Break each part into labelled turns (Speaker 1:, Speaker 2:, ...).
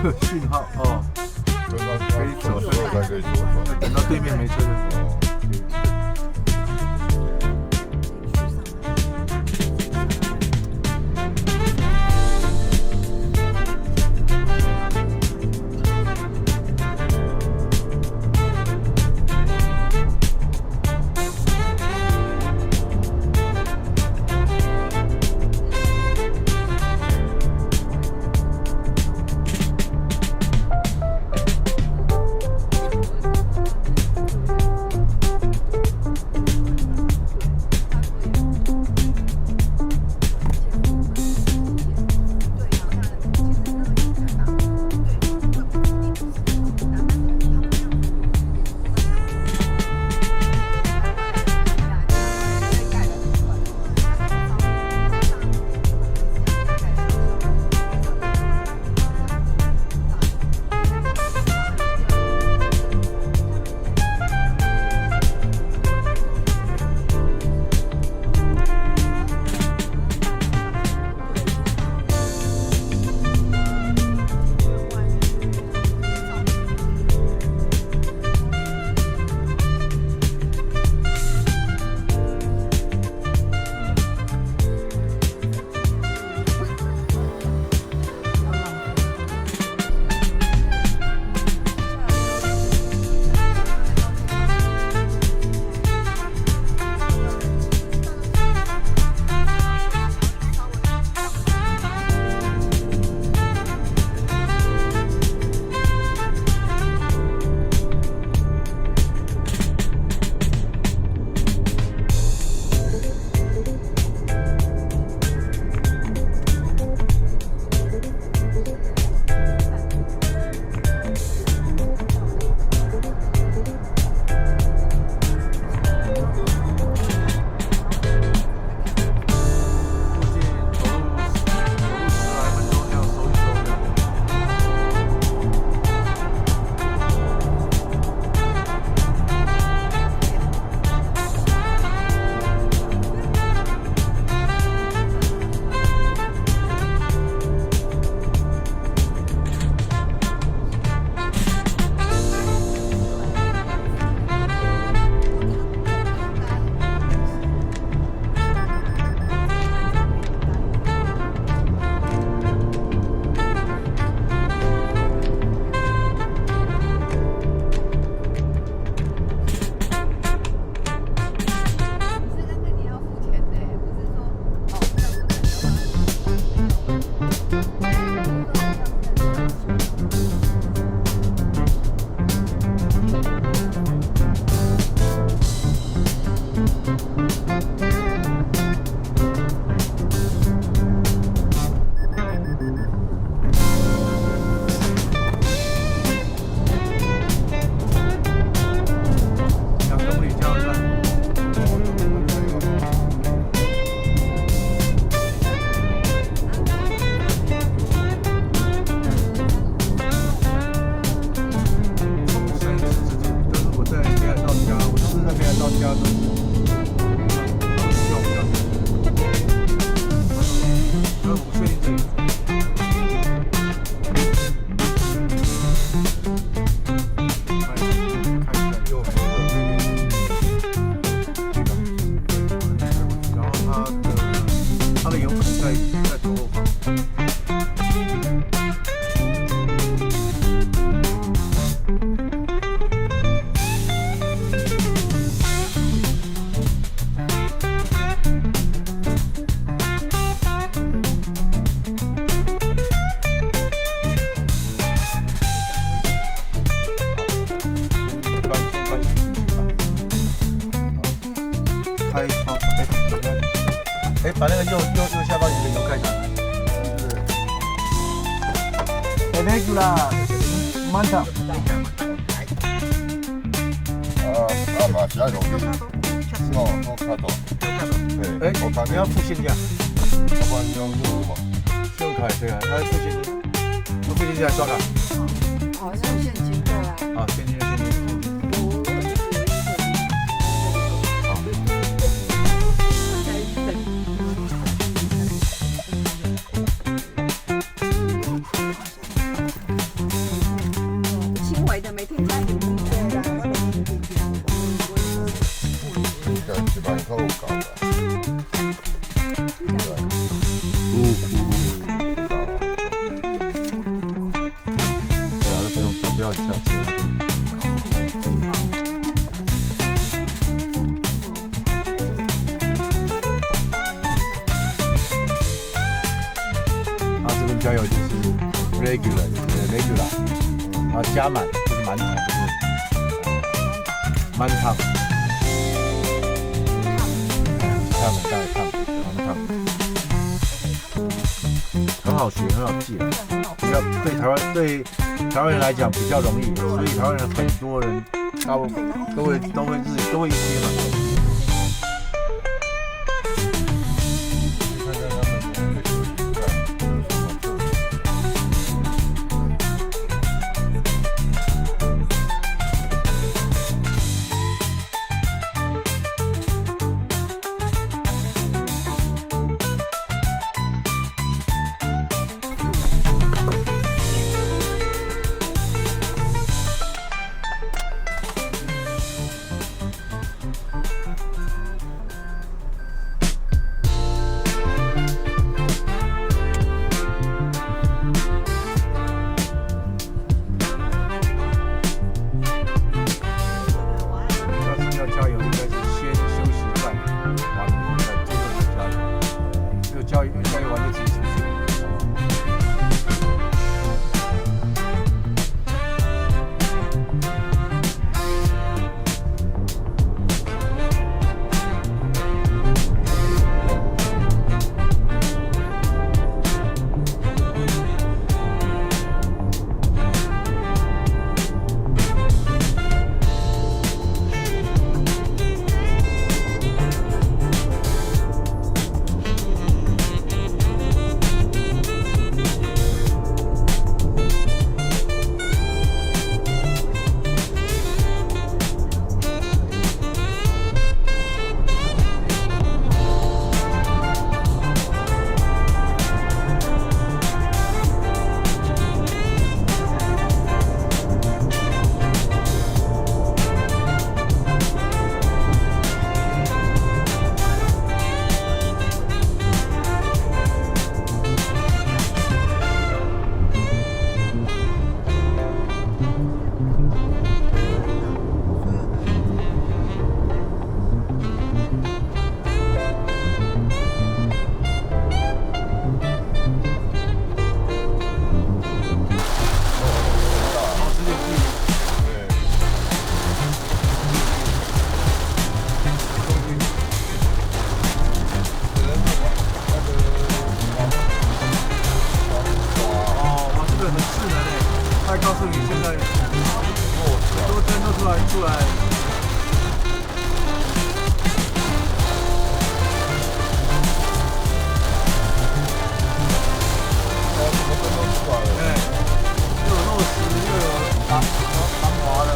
Speaker 1: 讯号哦，可以左转
Speaker 2: 才可以左转。
Speaker 1: 等到对面没车的时候。把那个右下方有个油盖上来。Regula manta。
Speaker 2: 马下容易。の角。
Speaker 1: 对。你要复现一下。
Speaker 2: 要不然你用什么？
Speaker 1: 信用卡也可以啊，他复现金，复现金还刷卡。
Speaker 3: 好像现金对啊。
Speaker 1: 啊，现金。
Speaker 3: 围的每天加点对啦，
Speaker 2: 这一番可有搞的。
Speaker 1: 对啊，不要下车。它这边加油就是 regular，然后加满就是满桶，满汤，汤，很好学，很好记啊。比较对台湾人来讲比较容易，所以台湾人很多人都会一些嘛。加油应该是先休息一下，然后再最后再加油。这个加油完就自己出去。告诉你，现在很多灯都出来。哎，又有落石，又有防滑的。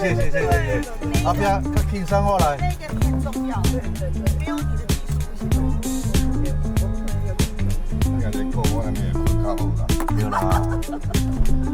Speaker 1: 谢谢谢谢谢谢，阿边较轻松我来。
Speaker 3: 那个很重要，对对对，没有你的技术不行。
Speaker 2: 你看这个我还没困较好啦。
Speaker 1: 对啦。